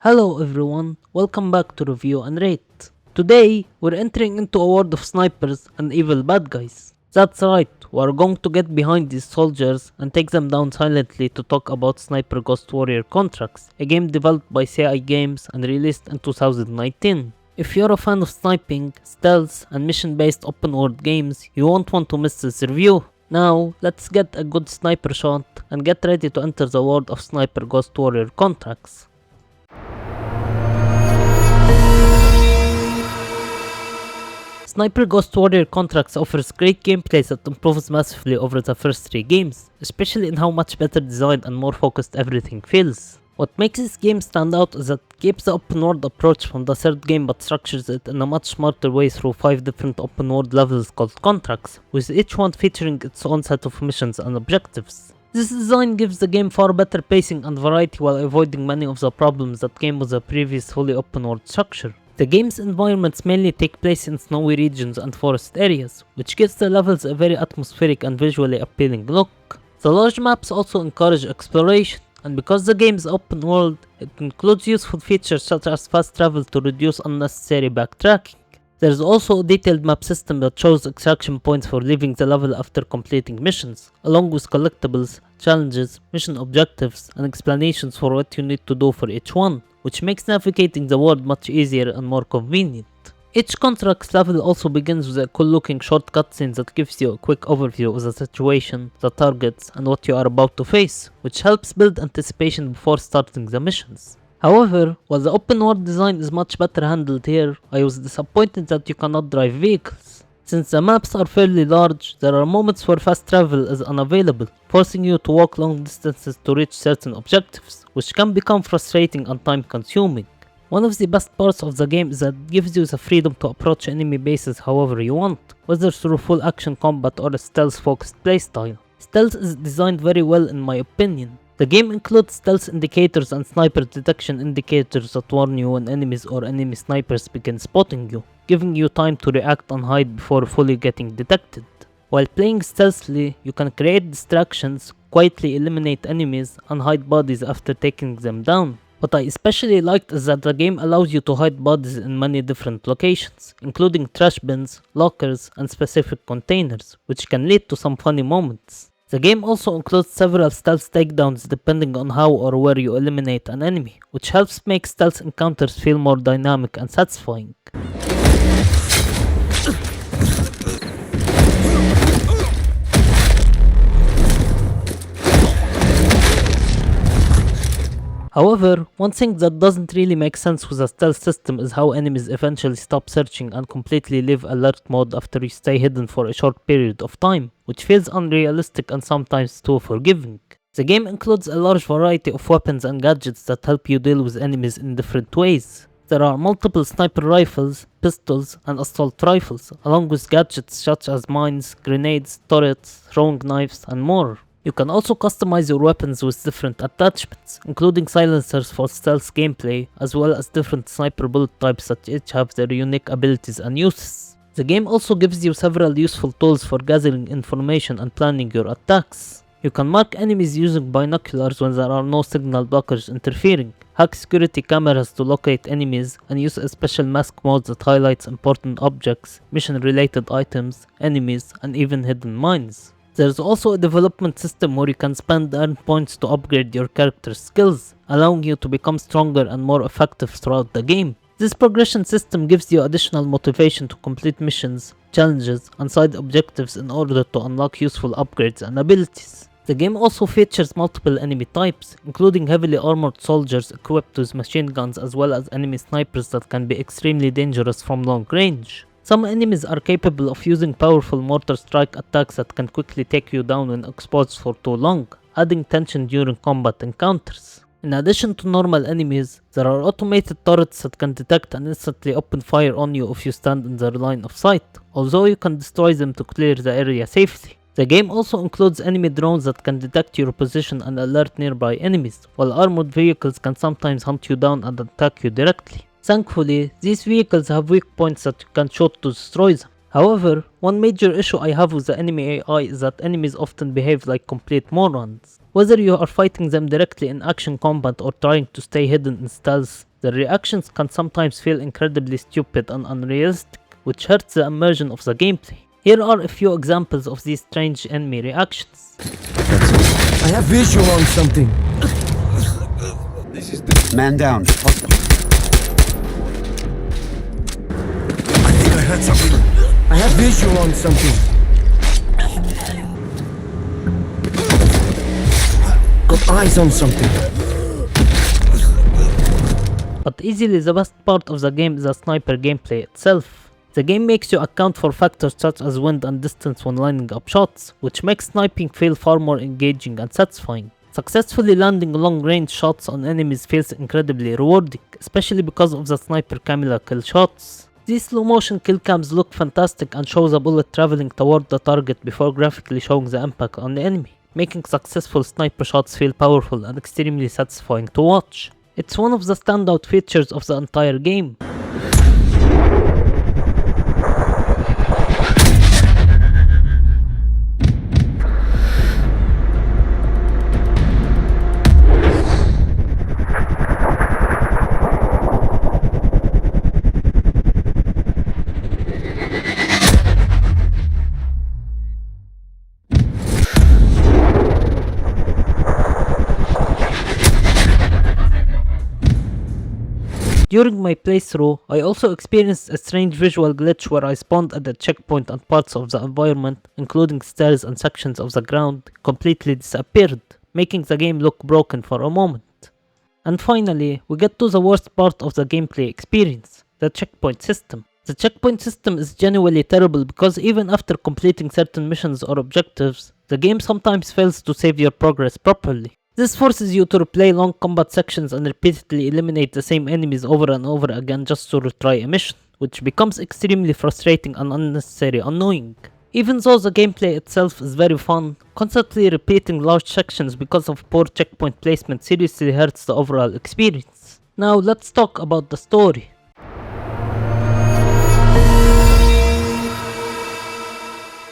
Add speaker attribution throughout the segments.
Speaker 1: Hello everyone, welcome back to Review and Rate. Today, we're entering into a world of snipers and evil bad guys. That's right, we're going to get behind these soldiers and take them down silently to talk about Sniper Ghost Warrior Contracts, a game developed by CI Games and released in 2019. If you're a fan of sniping, stealth and mission-based open world games, you won't want to miss this review. Now, let's get a good sniper shot and get ready to enter the world of Sniper Ghost Warrior Contracts. Sniper Ghost Warrior Contracts offers great gameplay that improves massively over the first 3 games, especially in how much better designed and more focused everything feels. What makes this game stand out is that it keeps the open world approach from the third game but structures it in a much smarter way through 5 different open world levels called contracts, with each one featuring its own set of missions and objectives. This design gives the game far better pacing and variety while avoiding many of the problems that came with the previous fully open world structure. The game's environments mainly take place in snowy regions and forest areas, which gives the levels a very atmospheric and visually appealing look. The large maps also encourage exploration, and because the game is open world, it includes useful features such as fast travel to reduce unnecessary backtracking. There is also a detailed map system that shows extraction points for leaving the level after completing missions, along with collectibles, challenges, mission objectives, and explanations for what you need to do for each one, which makes navigating the world much easier and more convenient. Each contract's level also begins with a cool looking short cutscene that gives you a quick overview of the situation, the targets, and what you are about to face, which helps build anticipation before starting the missions. However, while the open world design is much better handled here, I was disappointed that you cannot drive vehicles. Since the maps are fairly large, there are moments where fast travel is unavailable, forcing you to walk long distances to reach certain objectives, which can become frustrating and time consuming. One of the best parts of the game is that it gives you the freedom to approach enemy bases however you want, whether through full action combat or a stealth focused playstyle. Stealth is designed very well in my opinion. The game includes stealth indicators and sniper detection indicators that warn you when enemies or enemy snipers begin spotting you, giving you time to react and hide before fully getting detected. While playing stealthily, you can create distractions, quietly eliminate enemies, and hide bodies after taking them down. What I especially liked is that the game allows you to hide bodies in many different locations, including trash bins, lockers, and specific containers, which can lead to some funny moments. The game also includes several stealth takedowns depending on how or where you eliminate an enemy, which helps make stealth encounters feel more dynamic and satisfying. However, one thing that doesn't really make sense with the stealth system is how enemies eventually stop searching and completely leave alert mode after you stay hidden for a short period of time, which feels unrealistic and sometimes too forgiving. The game includes a large variety of weapons and gadgets that help you deal with enemies in different ways. There are multiple sniper rifles, pistols, and assault rifles, along with gadgets such as mines, grenades, turrets, throwing knives, and more. You can also customize your weapons with different attachments, including silencers for stealth gameplay, as well as different sniper bullet types that each have their unique abilities and uses. The game also gives you several useful tools for gathering information and planning your attacks. You can mark enemies using binoculars when there are no signal blockers interfering, hack security cameras to locate enemies, and use a special mask mode that highlights important objects, mission related items, enemies, and even hidden mines. There's also a development system where you can spend earned points to upgrade your character's skills, allowing you to become stronger and more effective throughout the game. This progression system gives you additional motivation to complete missions, challenges, and side objectives in order to unlock useful upgrades and abilities. The game also features multiple enemy types, including heavily armored soldiers equipped with machine guns as well as enemy snipers that can be extremely dangerous from long range. Some enemies are capable of using powerful mortar strike attacks that can quickly take you down when exposed for too long, adding tension during combat encounters. In addition to normal enemies, there are automated turrets that can detect and instantly open fire on you if you stand in their line of sight, although you can destroy them to clear the area safely. The game also includes enemy drones that can detect your position and alert nearby enemies, while armored vehicles can sometimes hunt you down and attack you directly. Thankfully, these vehicles have weak points that you can shoot to destroy them. However, one major issue I have with the enemy AI is that enemies often behave like complete morons. Whether you are fighting them directly in action combat or trying to stay hidden in stealth, Their reactions can sometimes feel incredibly stupid and unrealistic, which hurts the immersion of the gameplay. Here are a few examples of these strange enemy reactions.
Speaker 2: I have visual on something.
Speaker 3: Man down.
Speaker 2: I think I heard something. I have visual on something. Got eyes on something.
Speaker 1: But easily the best part of the game is the sniper gameplay itself. The game makes you account for factors such as wind and distance when lining up shots, which makes sniping feel far more engaging and satisfying. Successfully landing long-range shots on enemies feels incredibly rewarding, especially because of the sniper camera kill shots. These slow-motion kill cams look fantastic and show the bullet traveling toward the target before graphically showing the impact on the enemy, making successful sniper shots feel powerful and extremely satisfying to watch. It's one of the standout features of the entire game. During my playthrough, I also experienced a strange visual glitch where I spawned at a checkpoint and parts of the environment, including stairs and sections of the ground, completely disappeared, making the game look broken for a moment. And finally, we get to the worst part of the gameplay experience, the checkpoint system. The checkpoint system is genuinely terrible because even after completing certain missions or objectives, the game sometimes fails to save your progress properly. This forces you to replay long combat sections and repeatedly eliminate the same enemies over and over again just to retry a mission, which becomes extremely frustrating and unnecessarily annoying. Even though the gameplay itself is very fun, constantly repeating large sections because of poor checkpoint placement seriously hurts the overall experience. Now let's talk about the story.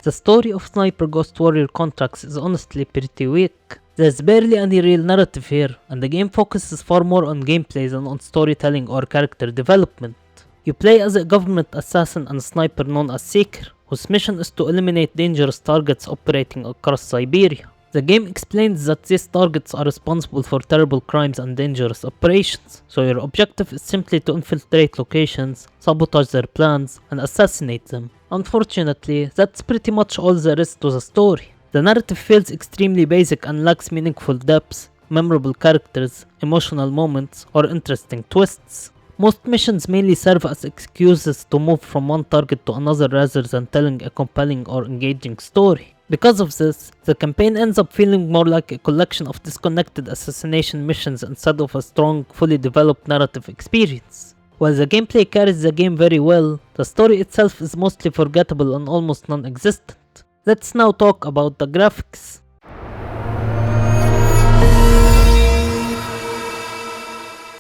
Speaker 1: The story of Sniper Ghost Warrior Contracts is honestly pretty weak. There's barely any real narrative here, and the game focuses far more on gameplay than on storytelling or character development. You play as a government assassin and sniper known as Seeker, whose mission is to eliminate dangerous targets operating across Siberia. The game explains that these targets are responsible for terrible crimes and dangerous operations, so your objective is simply to infiltrate locations, sabotage their plans, and assassinate them. Unfortunately, that's pretty much all there is to the story. The narrative feels extremely basic and lacks meaningful depths, memorable characters, emotional moments, or interesting twists. Most missions mainly serve as excuses to move from one target to another rather than telling a compelling or engaging story. Because of this, the campaign ends up feeling more like a collection of disconnected assassination missions instead of a strong, fully developed narrative experience. While the gameplay carries the game very well, the story itself is mostly forgettable and almost non-existent. Let's now talk about the graphics.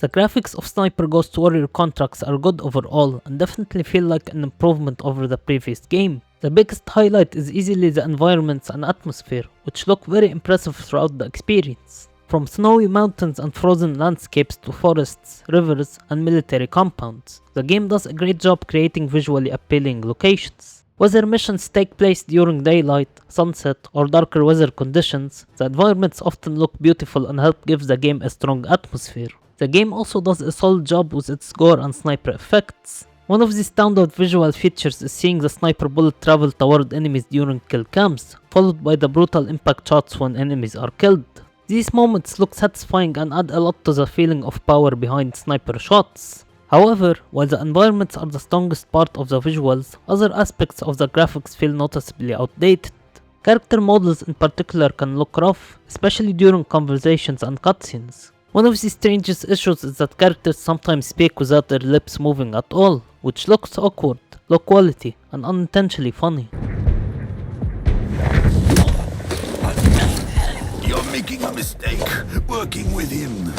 Speaker 1: The graphics of Sniper Ghost Warrior Contracts are good overall and definitely feel like an improvement over the previous game. The biggest highlight is easily the environments and atmosphere, which look very impressive throughout the experience. From snowy mountains and frozen landscapes to forests, rivers, and military compounds, the game does a great job creating visually appealing locations. Whether missions take place during daylight, sunset, or darker weather conditions, the environments often look beautiful and help give the game a strong atmosphere. The game also does a solid job with its gore and sniper effects. One of the standout visual features is seeing the sniper bullet travel toward enemies during kill cams, followed by the brutal impact shots when enemies are killed. These moments look satisfying and add a lot to the feeling of power behind sniper shots. However, while the environments are the strongest part of the visuals, other aspects of the graphics feel noticeably outdated. Character models in particular can look rough, especially during conversations and cutscenes. One of the strangest issues is that characters sometimes speak without their lips moving at all, which looks awkward, low quality, and unintentionally funny.
Speaker 4: You're making a mistake working with him.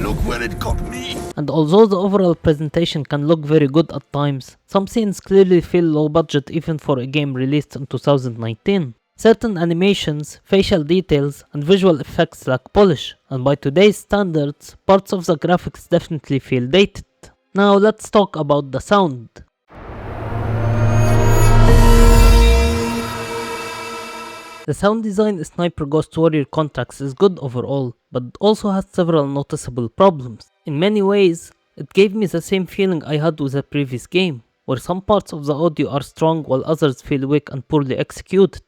Speaker 4: Look where it got me.
Speaker 1: And although the overall presentation can look very good at times, some scenes clearly feel low budget even for a game released in 2019. Certain animations, facial details, and visual effects lack polish, and by today's standards, parts of the graphics definitely feel dated. Now let's talk about the sound. The sound design in Sniper Ghost Warrior Contracts is good overall, but it also has several noticeable problems. In many ways, it gave me the same feeling I had with the previous game, where some parts of the audio are strong while others feel weak and poorly executed.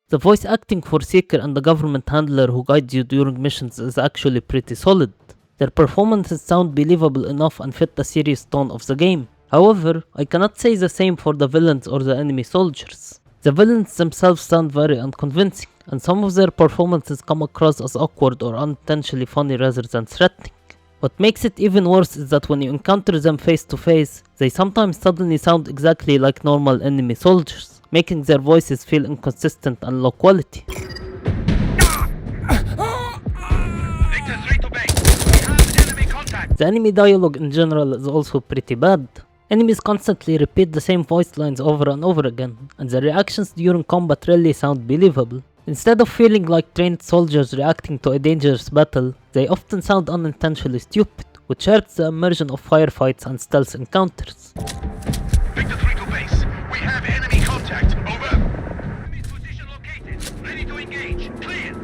Speaker 1: The voice acting for Seeker and the government handler who guides you during missions is actually pretty solid. Their performances sound believable enough and fit the serious tone of the game. However, I cannot say the same for the villains or the enemy soldiers. The villains themselves sound very unconvincing, and some of their performances come across as awkward or unintentionally funny rather than threatening. What makes it even worse is that when you encounter them face to face, they sometimes suddenly sound exactly like normal enemy soldiers, making their voices feel inconsistent and low quality. The enemy dialogue in general is also pretty bad. Enemies constantly repeat the same voice lines over and over again, and the reactions during combat rarely sound believable. Instead of feeling like trained soldiers reacting to a dangerous battle, they often sound unintentionally stupid, which hurts the immersion of firefights and stealth encounters.
Speaker 4: Victor 3 to base. We have enemy contact. Over. Enemy's position located. Ready to engage. Clear.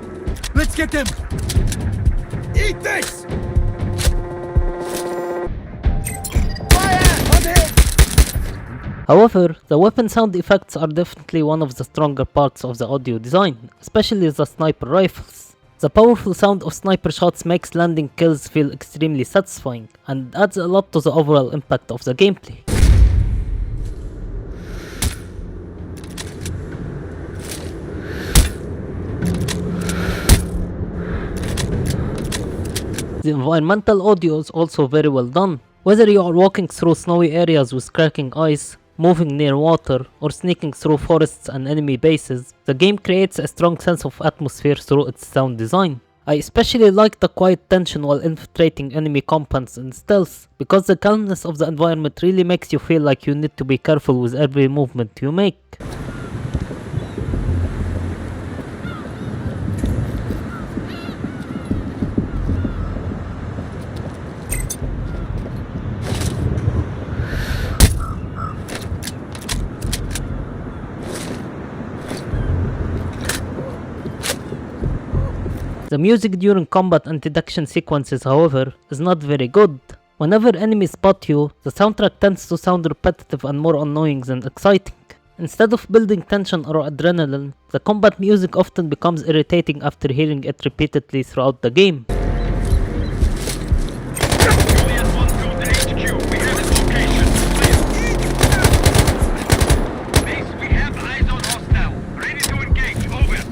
Speaker 2: Let's get them! Eat this!
Speaker 1: However, the weapon sound effects are definitely one of the stronger parts of the audio design, especially the sniper rifles. The powerful sound of sniper shots makes landing kills feel extremely satisfying, and adds a lot to the overall impact of the gameplay. The environmental audio is also very well done. Whether you are walking through snowy areas with cracking ice, moving near water, or sneaking through forests and enemy bases, the game creates a strong sense of atmosphere through its sound design. I especially like the quiet tension while infiltrating enemy compounds in stealth, because the calmness of the environment really makes you feel like you need to be careful with every movement you make. The music during combat and detection sequences, however, is not very good. Whenever enemies spot you, the soundtrack tends to sound repetitive and more annoying than exciting. Instead of building tension or adrenaline, the combat music often becomes irritating after hearing it repeatedly throughout the game.
Speaker 4: Juliet 1 to HQ. We have its location. Clear. Base, we have eyes on hostile. Ready to engage. Over.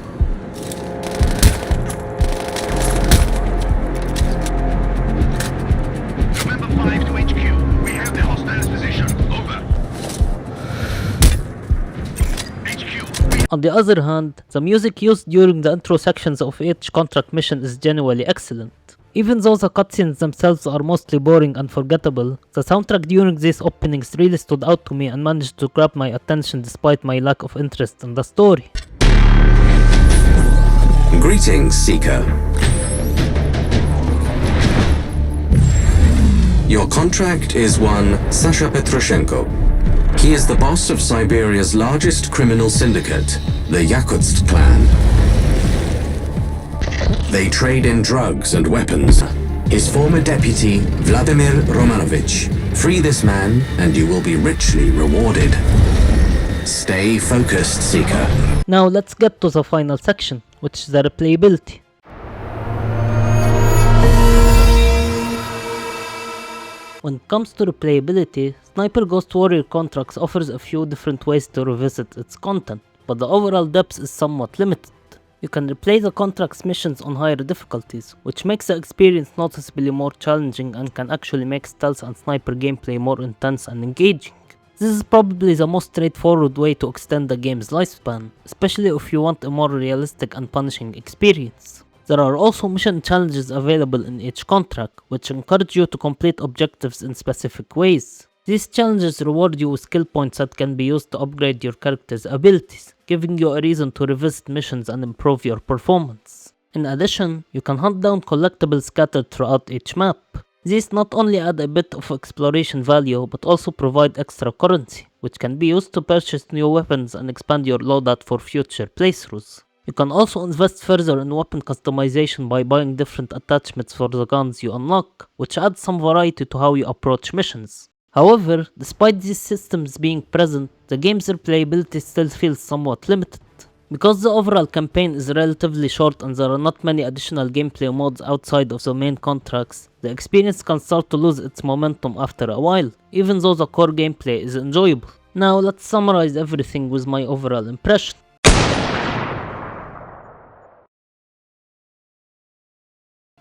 Speaker 4: November 5 to HQ. We have the hostile's position. Over. HQ.
Speaker 1: On the other hand, the music used during the intro sections of each contract mission is genuinely excellent. Even though the cutscenes themselves are mostly boring and forgettable, the soundtrack during these openings really stood out to me and managed to grab my attention despite my lack of interest in the story.
Speaker 3: Greetings, Seeker. Your contract is one Sasha Petroshenko. He is the boss of Siberia's largest criminal syndicate, the Yakutsk clan. They trade in drugs and weapons. His former deputy, Vladimir Romanovich. Free this man, and you will be richly rewarded. Stay focused, Seeker.
Speaker 1: Now let's get to the final section, which is the replayability. When it comes to replayability, Sniper Ghost Warrior Contracts offers a few different ways to revisit its content, but the overall depth is somewhat limited. You can replay the Contracts missions on higher difficulties, which makes the experience noticeably more challenging and can actually make stealth and sniper gameplay more intense and engaging. This is probably the most straightforward way to extend the game's lifespan, especially if you want a more realistic and punishing experience. There are also mission challenges available in each contract, which encourage you to complete objectives in specific ways. These challenges reward you with skill points that can be used to upgrade your character's abilities, giving you a reason to revisit missions and improve your performance. In addition, you can hunt down collectibles scattered throughout each map. These not only add a bit of exploration value, but also provide extra currency, which can be used to purchase new weapons and expand your loadout for future playthroughs. You can also invest further in weapon customization by buying different attachments for the guns you unlock, which adds some variety to how you approach missions. However, despite these systems being present, the game's replayability still feels somewhat limited. Because the overall campaign is relatively short and there are not many additional gameplay modes outside of the main contracts, the experience can start to lose its momentum after a while, even though the core gameplay is enjoyable. Now let's summarize everything with my overall impression.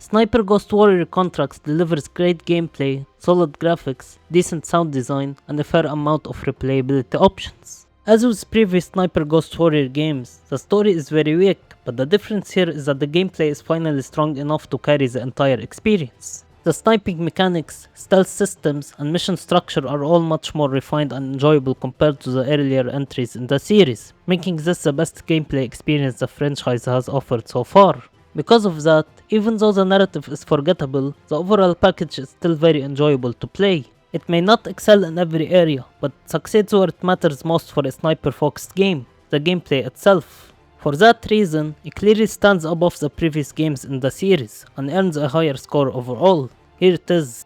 Speaker 1: Sniper Ghost Warrior Contracts delivers great gameplay, solid graphics, decent sound design, and a fair amount of replayability options. As with previous Sniper Ghost Warrior games, the story is very weak, but the difference here is that the gameplay is finally strong enough to carry the entire experience. The sniping mechanics, stealth systems, and mission structure are all much more refined and enjoyable compared to the earlier entries in the series, making this the best gameplay experience the franchise has offered so far. Because of that, even though the narrative is forgettable, the overall package is still very enjoyable to play. It may not excel in every area, but succeeds where it matters most for a sniper-focused game, the gameplay itself. For that reason, it clearly stands above the previous games in the series, and earns a higher score overall. Here it is.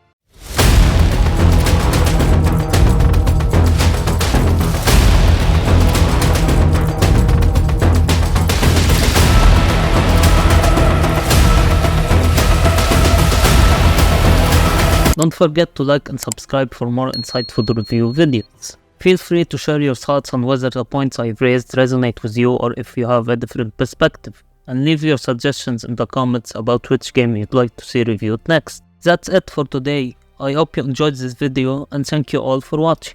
Speaker 1: Don't forget to like and subscribe for more insightful review videos. Feel free to share your thoughts on whether the points I've raised resonate with you or if you have a different perspective, and leave your suggestions in the comments about which game you'd like to see reviewed next. That's it for today. I hope you enjoyed this video and thank you all for watching.